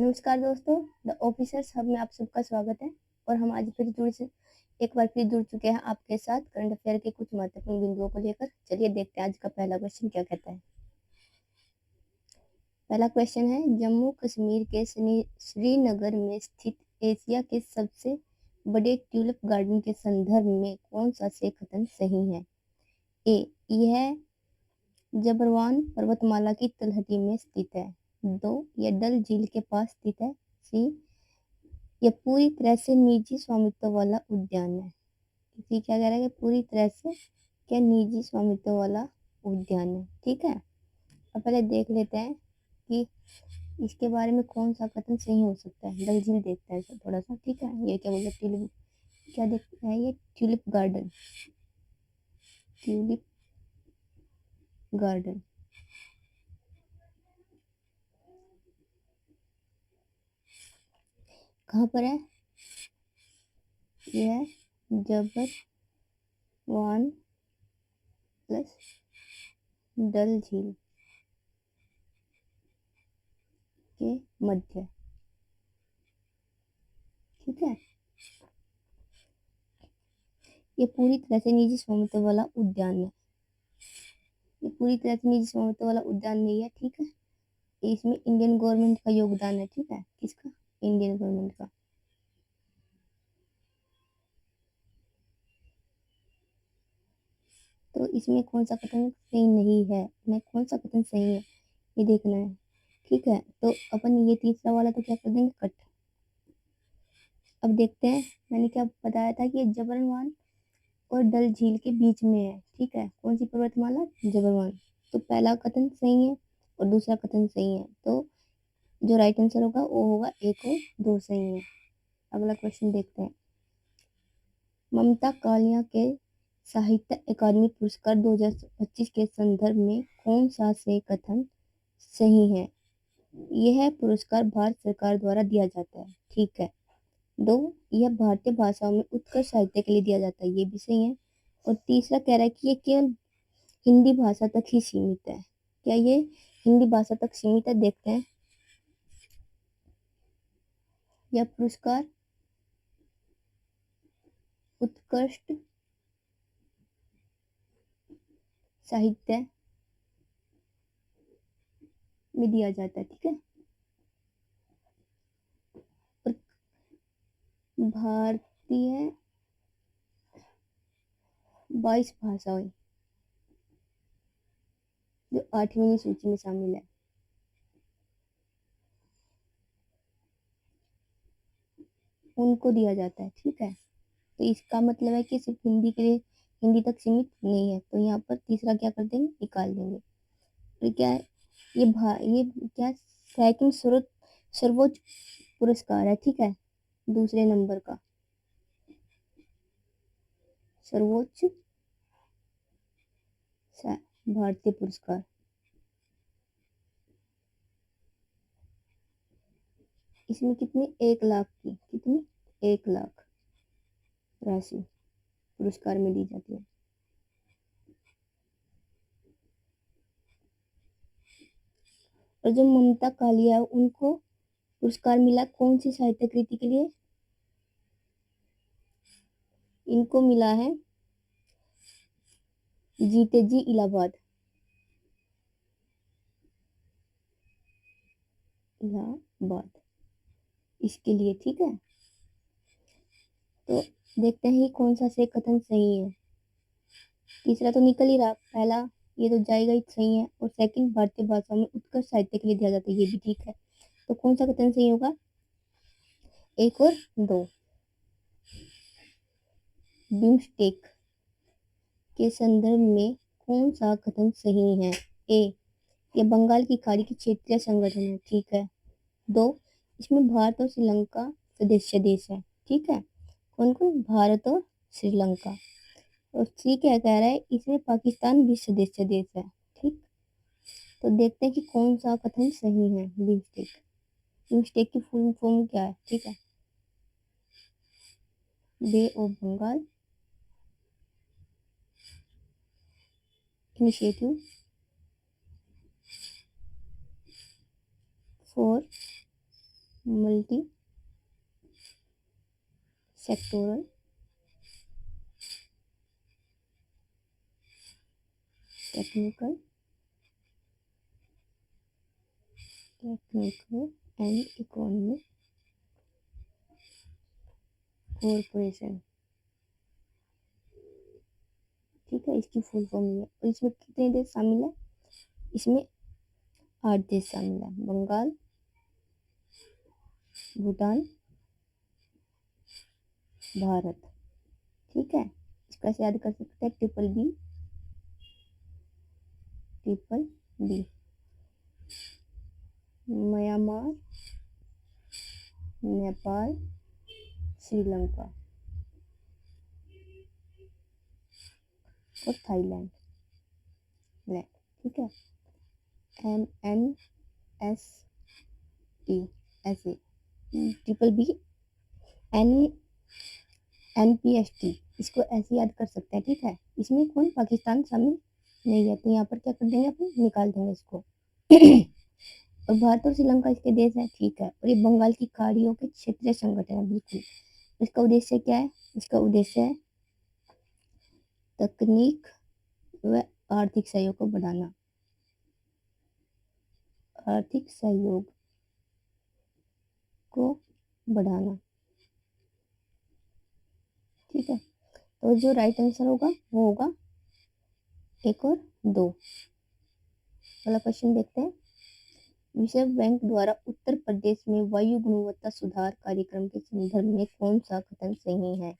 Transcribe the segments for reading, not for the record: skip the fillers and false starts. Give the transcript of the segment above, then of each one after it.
नमस्कार दोस्तों, the officers hub में आप सबका स्वागत है। और हम आज एक बार फिर जुड़ चुके हैं आपके साथ करंट अफेयर के कुछ महत्वपूर्ण बिंदुओं को लेकर। चलिए देखते हैं आज का पहला क्वेश्चन क्या कहता है। पहला क्वेश्चन है, जम्मू कश्मीर के श्रीनगर में स्थित एशिया के सबसे बड़े ट्यूलिप गार्डन के संदर्भ में कौन सा से कथन सही है? ए, यह जबरवान पर्वतमाला की तलहटी में स्थित है। 2, यह डल झील के पास स्थित है। सी, यह पूरी तरह से निजी स्वामित्व वाला उद्यान है। इसी क्या कह रहा है कि पूरी तरह से क्या निजी स्वामित्व वाला उद्यान है। ठीक है, अब पहले देख लेते हैं कि इसके बारे में कौन सा कथन सही हो सकता है। डल झील देखते हैं थोड़ा सा। ठीक है, ये क्या बोलते हैं, ट्यूलिप क्या देखते हैं, ये ट्यूलिप गार्डन। ट्यूलिप गार्डन कहाँ पर है? यह जबरवान प्लस डल झील के मध्य। ठीक है, ये पूरी तरह से निजी स्वामित्व वाला उद्यान है। ये पूरी तरह से निजी स्वामित्व वाला उद्यान नहीं है। ठीक है, इसमें इंडियन गवर्नमेंट का योगदान है। ठीक है, किसका? इंडियन गवर्नमेंट का। तो इसमें कौन सा कथन सही नहीं है, मैं कौन सा कथन सही है ये देखना है। ठीक है, तो अपन ये तीसरा वाला तो क्या कर देंगे, कट। अब देखते हैं, मैंने क्या बताया था कि ये जबरवान और डल झील के बीच में है। ठीक है, कौन सी पर्वतमाला? जबरवान। तो पहला कथन सही है और दूसरा कथन सही है, तो जो राइट आंसर होगा वो होगा 1 और 2 सही है। अगला क्वेश्चन देखते हैं, ममता कालिया के साहित्य अकादमी पुरस्कार 2025 के संदर्भ में कौन सा से कथन सही है? यह पुरस्कार भारत सरकार द्वारा दिया जाता है। ठीक है। 2, यह भारतीय भाषाओं में उत्कृष्ट साहित्य के लिए दिया जाता है। ये भी सही है। और तीसरा कह रहा है कि ये केवल हिंदी भाषा तक ही सीमित है। क्या ये हिंदी भाषा तक सीमित है? देखते हैं। यह पुरस्कार उत्कृष्ट साहित्य में दिया जाता है। ठीक है, और भारतीय 22 भाषाएं जो 8वीं सूची में शामिल है, उनको दिया जाता है। ठीक है, तो इसका मतलब है कि सिर्फ हिंदी के लिए, हिंदी तक सीमित नहीं है। तो यहाँ पर तीसरा क्या कर देंगे, निकाल देंगे। तो क्या है, ये क्या सेकंड सर्वोच्च पुरस्कार है। ठीक है, दूसरे नंबर का सर्वोच्च भारतीय पुरस्कार। इसमें कितनी, 1 लाख की, कितनी, 1 लाख राशि पुरस्कार में दी जाती है। और जो ममता कालिया है उनको पुरस्कार मिला कौन सी साहित्य कृति के लिए? इनको मिला है जीते जी इलाहाबाद, इलाहाबाद इसके लिए। ठीक है, तो देखते हैं कि कौन सा से कथन सही है। तीसरा तो निकल ही रहा, पहला ये तो जाएगा ही सही है। और सेकंड, भारतीय भाषा में उत्कृष्ट साहित्य के लिए दिया जाता है, ये भी ठीक है। तो कौन सा कथन सही होगा? 1 और 2। बिम्स्टेक के संदर्भ में कौन सा कथन सही है? ए, ये बंगाल की खाड़ी की क्षेत्रीय संगठन है। ठीक है। 2, इसमें भारत और श्रीलंका सदस्य देश है। ठीक है, कौन कौन? भारत और श्रीलंका। और सी क्या कह रहा है, इसमें पाकिस्तान भी सदस्य देश है। ठीक, तो देखते हैं कि कौन सा कथन सही है। बिम्स्टेक, बिम्स्टेक की फुल फॉर्म क्या है? ठीक है, bay of Bengal initiative for multi sectoral technical and economic corporation. ठीक है, इसकी फुल फॉर्म ये है। और इसमें कितने देश शामिल है? इसमें 8 देश शामिल है। बंगाल, भूटान, भारत। ठीक है, इसका से याद कर सकते हैं triple B, Myanmar, Nepal, Sri Lanka और थाईलैंड। ठीक है, MNST ऐसे, ट्रिपल बी NPST, इसको ऐसे याद कर सकते हैं। ठीक है, इसमें कौन पाकिस्तान शामिल नहीं है, तो यहाँ पर क्या कर देंगे, अपन निकाल देंगे इसको। और भारत और श्रीलंका इसके देश है। ठीक है, और ये बंगाल की खाड़ियों के क्षेत्रीय संगठन है। बिल्कुल, इसका उद्देश्य क्या है? इसका उद्देश्य है तकनीक व आर्थिक सहयोग को बढ़ाना। आर्थिक सहयोग को बढ़ाना। ठीक है, तो जो राइट आंसर होगा वो होगा 1 और 2 वाला क्वेश्चन। देखते हैं, विश्व बैंक द्वारा उत्तर प्रदेश में वायु गुणवत्ता सुधार कार्यक्रम के संदर्भ में कौन सा कथन सही है?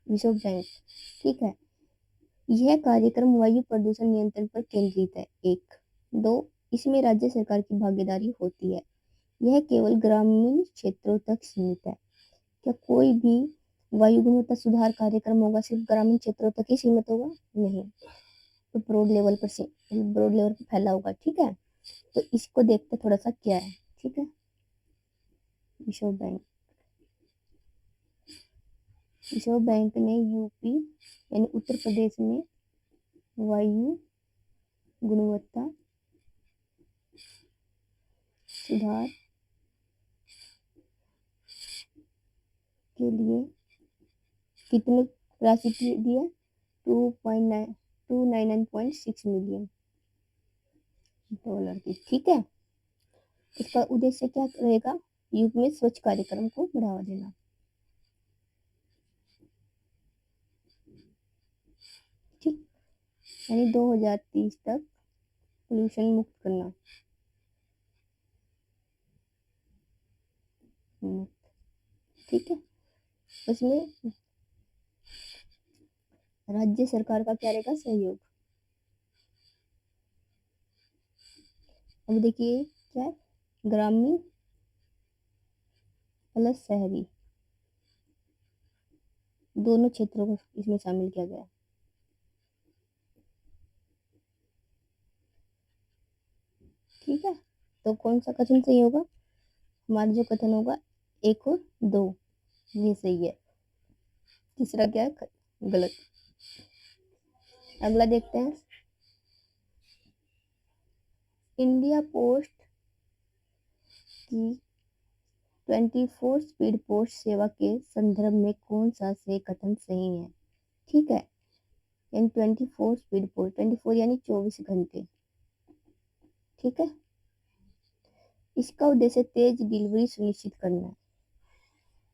विश्व बैंक। ठीक है, यह कार्यक्रम वायु प्रदूषण नियंत्रण पर केंद्रित है। 1। 2, इसमें राज्य सरकार की भागीदारी होती है। यह केवल ग्रामीण क्षेत्रों तक सीमित है। क्या कोई भी वायु गुणवत्ता सुधार कार्यक्रम होगा सिर्फ ग्रामीण क्षेत्रों तक ही सीमित होगा? नहीं, तो ब्रॉड लेवल पर फैला होगा। ठीक है, तो इसको देखते थोड़ा सा क्या है। ठीक है, विश्व बैंक ने यूपी यानी उत्तर प्रदेश में वायु गुणवत्ता सुधार के लिए कितनी राशि दी है? 299.6 मिलियन डॉलर की। ठीक है, इसका उद्देश्य क्या रहेगा? यूपी में स्वच्छ कार्यक्रम को बढ़ावा देना। ठीक, यानी 2030 तक पोल्यूशन मुक्त करना। ठीक है, उसमें राज्य सरकार का क्या रहेगा? सहयोग। अब देखिए क्या है, ग्रामीण प्लस शहरी दोनों क्षेत्रों को इसमें शामिल किया गया। ठीक है, तो कौन सा कथन सही होगा? हमारा जो कथन होगा 1 और 2 ये सही है। तीसरा क्या है? गलत। अगला देखते हैं, इंडिया पोस्ट की 24 स्पीड पोस्ट सेवा के संदर्भ में कौन सा से कथन सही है? ठीक है, यानी 24 स्पीड पोस्ट, 24 यानी 24 घंटे। ठीक है, इसका उद्देश्य तेज डिलीवरी सुनिश्चित करना है।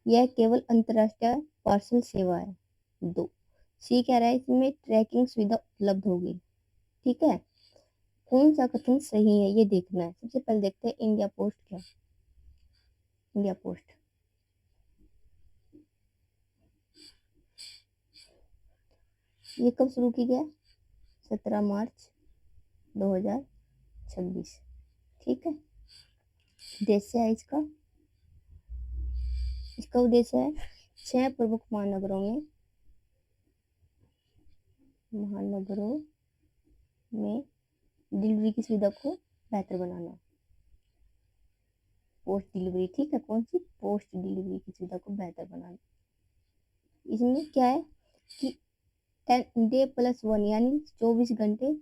यह केवल अंतरराष्ट्रीय पार्सल सेवा है। 2, सी कह रहा है इसमें ट्रैकिंग सुविधा उपलब्ध होगी। ठीक है, कौन सा कथन सही है ये देखना है। सबसे पहले देखते हैं इंडिया पोस्ट क्या। इंडिया पोस्ट ये कब शुरू की गया? 17 मार्च 2026। ठीक है, उद्देश्य है इसका उद्देश्य है 6 प्रमुख महानगरों में डिलीवरी की सुविधा को बेहतर बनाना। Post delivery. ठीक है, कौन सी? पोस्ट डिलीवरी की सुविधा को बेहतर बनाना। इसमें क्या है कि 10 डे+1 यानी 24 घंटे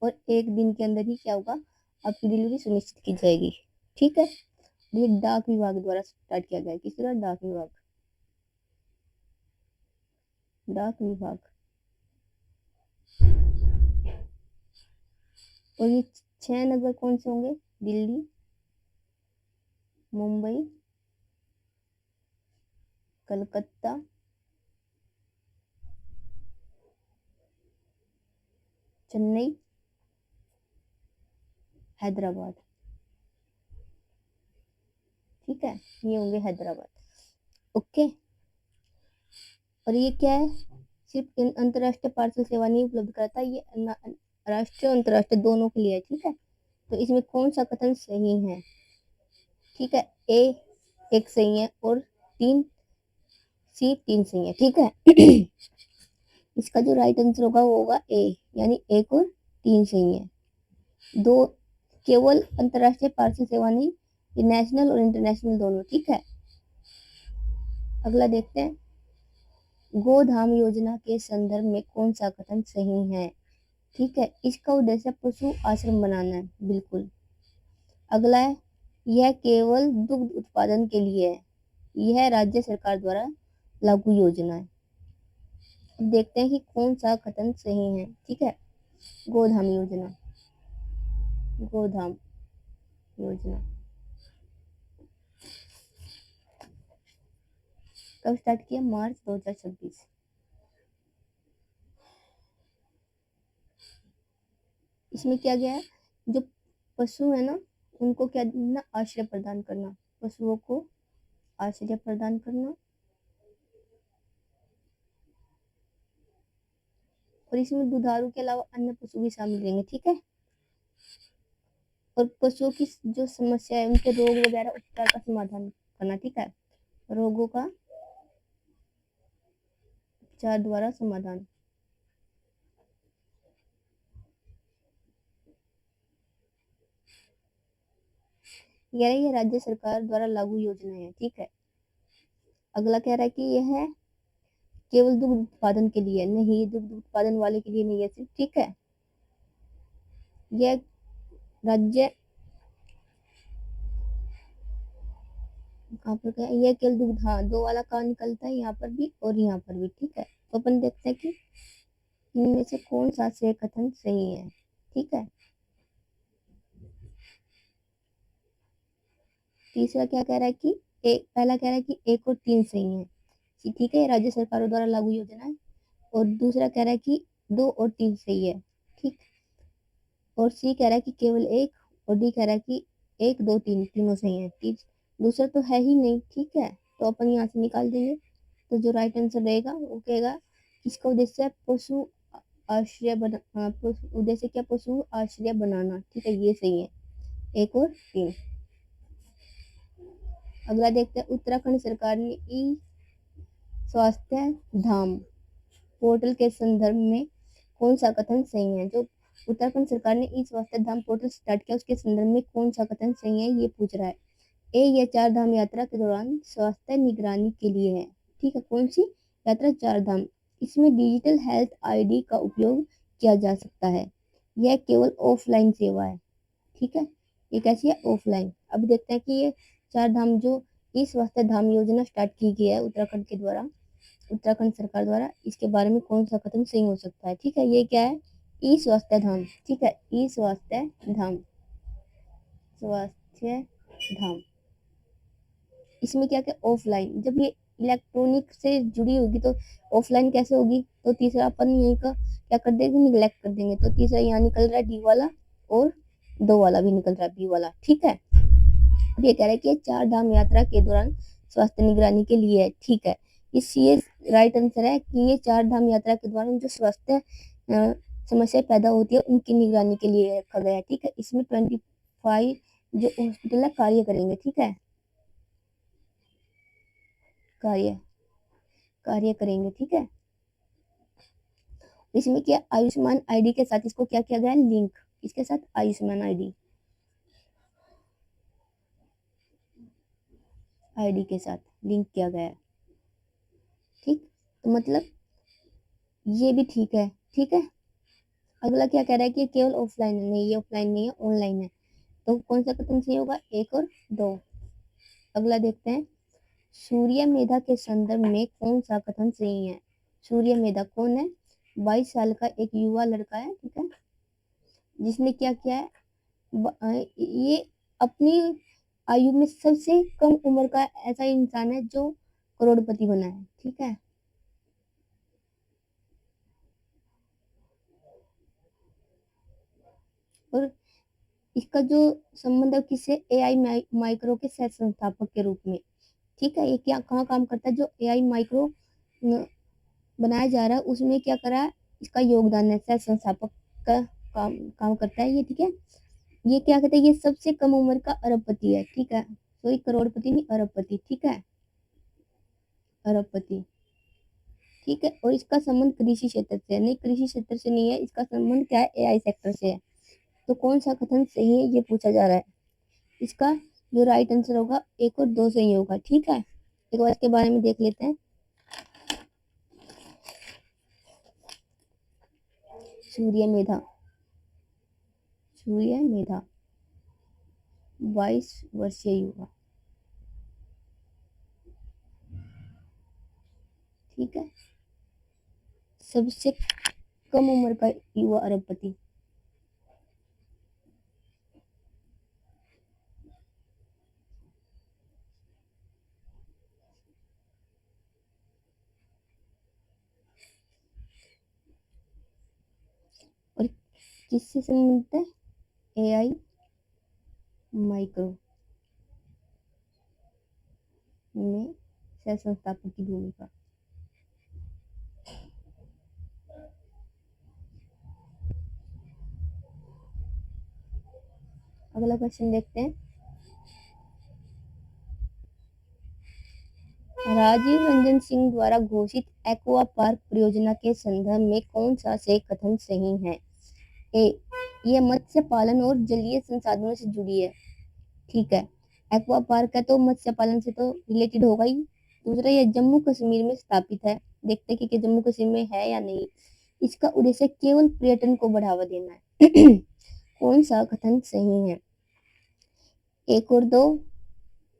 और 1 दिन के अंदर ही क्या होगा? आपकी डिलीवरी सुनिश्चित की जाएगी। ठीक है, ये डाक विभाग द्वारा स्टार्ट किया गया है। किस तरह? डाक विभाग, डाक विभाग। और ये 6 नगर कौन से होंगे? दिल्ली, मुंबई, कलकत्ता, चेन्नई, हैदराबाद। ठीक है, ये होंगे हैदराबाद। ओके। और ये क्या है? सिर्फ इन अंतरराष्ट्रीय पार्सल सेवा नहीं उपलब्ध कराता, ये राष्ट्रीय और अंतरराष्ट्रीय दोनों के लिए है। ठीक है, तो इसमें कौन सा कथन सही है? ठीक है, ए एक सही है और तीन, सी तीन सही है। ठीक है। इसका जो राइट आंसर होगा वो होगा ए, यानी एक और तीन सही है। दो, केवल अंतरराष्ट्रीय पार्सल सेवा नहीं, ये नेशनल और इंटरनेशनल दोनों। ठीक है, अगला देखते हैं। गोधाम योजना के संदर्भ में कौन सा कथन सही है? ठीक है, इसका उद्देश्य पशु आश्रम बनाना है, बिल्कुल। अगला है, यह केवल दुग्ध उत्पादन के लिए है, यह राज्य सरकार द्वारा लागू योजना है। अब देखते हैं कि कौन सा कथन सही है। ठीक है, गोधाम योजना, गोधाम योजना कब स्टार्ट किया? मार्च 2026। इसमें क्या गया है? जो पशु है ना, उनको क्या देना? आश्रय प्रदान करना, पशुओं को आश्रय प्रदान करना। और इसमें दुधारू के अलावा अन्य पशु भी शामिल रहेंगे। ठीक है, और पशुओं की जो समस्या है, उनके रोग वगैरह उपचार का समाधान करना। ठीक है, रोगों का उपचार द्वारा समाधान। ये राज्य सरकार द्वारा लागू योजना है। ठीक है, अगला कह रहा है कि यह है केवल दुग्ध उत्पादन के लिए नहीं, दुग्ध उत्पादन वाले के लिए नहीं है सिर्फ। ठीक है, यह राज्य यहाँ पर क्या है? यह केवल दुग्ध, हाँ, दो वाला का निकलता है यहाँ पर भी और यहाँ पर भी। ठीक है, तो अपन देखते हैं कि इनमें से कौन सा से कथन सही है। ठीक है, तीसरा क्या कह रहा है कि एक, पहला कह रहा है कि एक और तीन सही है। ठीक है, राज्य सरकारों द्वारा लागू योजना है। और दूसरा कह रहा है कि दो और तीन सही है। ठीक, और सी कह रहा है कि केवल एक, और डी कह रहा है कि एक दो तीन तीनों सही है। ठीक, दूसरा तो है ही नहीं। ठीक है, तो अपन यहाँ से निकाल देंगे। तो जो राइट आंसर रहेगा वो कहेगा किसका उद्देश्य है? पशु आश्रय बना, उद्देश्य क्या? पशु आश्रय बनाना। ठीक है, ये सही है, एक और तीन। अगला देखते हैं, उत्तराखंड सरकार ने ई स्वास्थ्य धाम पोर्टल के संदर्भ में कौन सा कथन सही है? जो उत्तराखंड सरकार ने ई स्वास्थ्य धाम पोर्टल स्टार्ट किया, उसके संदर्भ में कौन सा कथन सही है, ये पूछ रहा है। ए, यह चार धाम यात्रा के दौरान स्वास्थ्य निगरानी के लिए है। ठीक है, कौन सी यात्रा? चार धाम। इसमें डिजिटल हेल्थ आईडी का उपयोग किया जा सकता है, यह केवल ऑफलाइन सेवा है। ठीक है, ये कैसी है? ऑफलाइन। अब देखते हैं कि ये चार धाम जो ई स्वास्थ्य धाम योजना स्टार्ट की गई है उत्तराखंड के द्वारा, उत्तराखंड सरकार द्वारा, इसके बारे में कौन सा कथन सही हो सकता है। ठीक है, ये क्या है? ई स्वास्थ्य धाम। ठीक है, ई स्वास्थ्य धाम, स्वास्थ्य धाम। इसमें क्या क्या? ऑफलाइन। जब ये इलेक्ट्रॉनिक से जुड़ी होगी तो ऑफलाइन कैसे होगी? तो तीसरा अपन यहीं का क्या कर देंगे? निगलेक्ट कर देंगे। तो तीसरा यहाँ निकल रहा है डी वाला, और दो वाला भी निकल रहा है बी वाला। ठीक है, अब ये कह रहा है कि चार धाम यात्रा के दौरान स्वास्थ्य निगरानी के लिए है। ठीक है, इस ये राइट आंसर है कि ये चार धाम यात्रा के दौरान जो स्वास्थ्य समस्या पैदा होती है उनकी निगरानी के लिए रखा गया है। ठीक है, इसमें 25 जो हॉस्पिटल है कार्य करेंगे। ठीक है, कार्य कार्य करेंगे। ठीक है, इसमें क्या? आयुष्मान आईडी के साथ इसको क्या किया गया है? लिंक। इसके साथ आयुष्मान आईडी, आईडी के साथ लिंक किया गया है। ठीक, तो मतलब ये भी ठीक है। ठीक है, अगला क्या कह रहा है कि केवल ऑफलाइन है? नहीं, ये ऑफलाइन नहीं है, ऑनलाइन है। तो कौन सा कथन सही होगा? 1 और 2। अगला देखते हैं, सूर्य मेधा के संदर्भ में कौन सा कथन सही है? सूर्य मेधा कौन है? 22 साल का एक युवा लड़का है, ठीक है, जिसने क्या किया है, ये अपनी आयु में सबसे कम उम्र का ऐसा इंसान है जो करोड़पति बना है, ठीक है। और इसका जो संबंध है किससे? एआई माइक्रो के सह संस्थापक के रूप में, ठीक है। ये क्या कहाँ काम करता है? जो एआई माइक्रो बनाया जा रहा है उसमें क्या करा है, इसका योगदान है, सह संस्थापक का काम करता है ये, ठीक है। ये क्या कहते हैं? ये सबसे कम उम्र का अरबपति है, ठीक है। तो करोड़पति नहीं, अरबपति, ठीक है, अरबपति, ठीक है। और इसका संबंध कृषि क्षेत्र से नहीं, कृषि क्षेत्र से नहीं है, इसका संबंध क्या है? एआई सेक्टर से है। तो कौन सा कथन सही है ये पूछा जा रहा है। इसका जो राइट आंसर होगा 1 और 2 सही होगा, ठीक है। एक बार इसके बारे में देख लेते हैं। सूर्य मेधा, सूर्य मेधा 22 वर्षीय युवा, ठीक है, सबसे कम उम्र का युवा अरबपति। और किससे संबंधित है? एआई माइक्रो में सह संस्थापक की भूमिका। अगला क्वेश्चन देखते हैं, राजीव रंजन सिंह द्वारा घोषित एक्वा पार्क परियोजना के संदर्भ में कौन सा से कथन सही है? ए, यह मत्स्य पालन और जलीय संसाधनों से जुड़ी है, ठीक है। एक्वा पार्क है तो मत्स्य पालन से तो रिलेटेड होगा ही। दूसरा, यह जम्मू कश्मीर में स्थापित है, देखते हैं कि जम्मू कश्मीर में है या नहीं। इसका उद्देश्य केवल पर्यटन को बढ़ावा देना है। कौन सा कथन सही है? 1 और 2,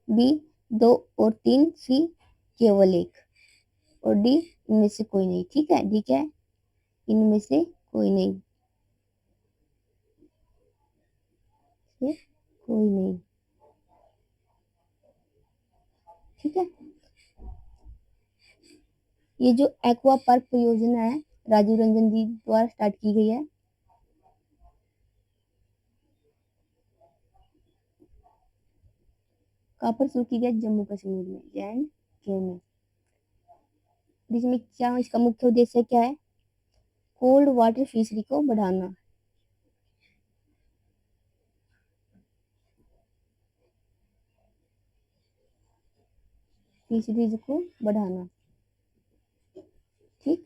बी 2 और 3, सी केवल 1, और डी इनमें से कोई नहीं, ठीक है। डी क्या है? इनमें से कोई नहीं, से कोई नहीं, ठीक है। ये जो एक्वा पार्क परियोजना है राजीव रंजन जी द्वारा स्टार्ट की गई है, कहाँ पर शुरू की गई? जम्मू कश्मीर में, JNK में। इसमें क्या, इसका मुख्य उद्देश्य क्या है? कोल्ड वाटर फिशरी को बढ़ाना, फिशरीज को बढ़ाना, ठीक।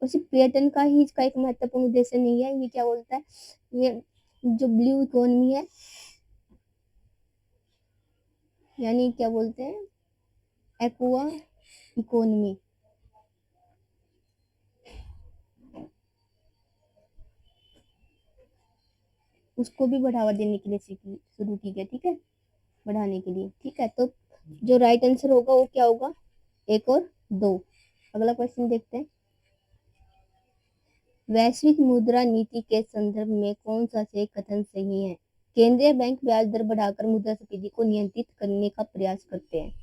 और सिर्फ पर्यटन का ही इसका एक महत्वपूर्ण उद्देश्य नहीं है। ये क्या बोलता है, ये जो ब्लू इकोनॉमी है, यानी क्या बोलते हैं, एक्वा इकोनॉमी, उसको भी बढ़ावा देने के लिए शुरू की गई, ठीक है, बढ़ाने के लिए, ठीक है। तो जो राइट आंसर होगा वो क्या होगा? 1 और 2। अगला क्वेश्चन देखते हैं, वैश्विक मुद्रा नीति के संदर्भ में कौन सा से कथन सही है? केंद्रीय बैंक ब्याज दर बढ़ाकर मुद्रास्फीति को नियंत्रित करने का प्रयास करते हैं।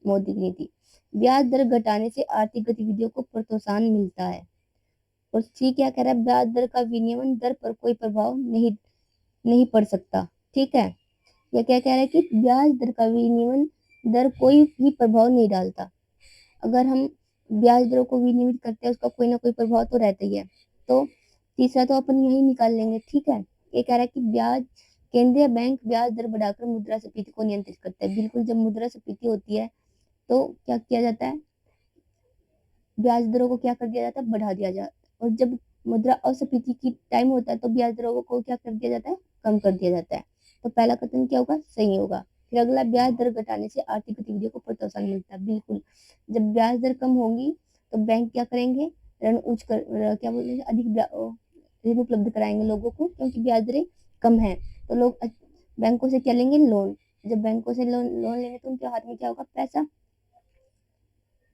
मौद्रिक नीति, ब्याज दर घटाने से आर्थिक गतिविधियों को प्रोत्साहन मिलता है। और सी क्या कह रहा है? ब्याज दर का विनियमन दर पर कोई प्रभाव नहीं पड़ सकता, ठीक है। यह क्या कह रहा है कि ब्याज दर का विनियमन दर कोई भी प्रभाव नहीं डालता। अगर हम ब्याज दरों को विनियमित करते हैं उसका कोई ना कोई प्रभाव तो रहता ही है। तो तीसरा तो अपन यही निकाल लेंगे, ठीक है। ये कह रहा है कि केंद्रीय बैंक ब्याज दर बढ़ाकर मुद्रास्फीति को नियंत्रित करता है। बिल्कुल, जब मुद्रास्फीति होती है तो क्या किया जाता है? ब्याज दरों को क्या कर दिया जाता है? बढ़ा दिया जाता है। और जब मुद्रा अस्फीति की टाइम होता है तो ब्याज दरों को क्या कर दिया जाता है? कम कर दिया जाता है। तो पहला कथन क्या होगा? सही होगा। फिर अगला, ब्याज दर घटाने से आर्थिक गतिविधियों को प्रोत्साहन मिलता है। बिल्कुल, जब ब्याज दर कम होगी तो बैंक क्या करेंगे? ऋण क्या बोलेंगे, अधिक ऋण उपलब्ध कराएंगे लोगों को, क्योंकि ब्याज दरें कम है तो लोग बैंकों से क्या लेंगे, लोन। जब बैंकों से लोन लोन लेंगे तो उनके हाथ में क्या होगा, पैसा।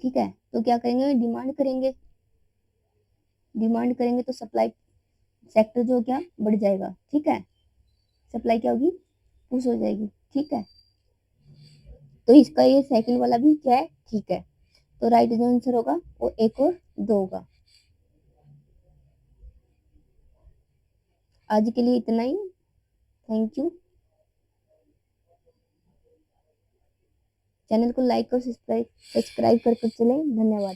ठीक है, तो क्या करेंगे, डिमांड करेंगे। डिमांड करेंगे तो सप्लाई सेक्टर जो क्या बढ़ जाएगा। ठीक है, सप्लाई क्या होगी, पुश हो जाएगी। ठीक है, तो इसका ये सेकंड वाला भी क्या है, ठीक है। तो राइट जो आंसर होगा वो एक और दो होगा। आज के लिए इतना ही। Thank you. चैनल को लाइक और सब्सक्राइब कर चलें। धन्यवाद।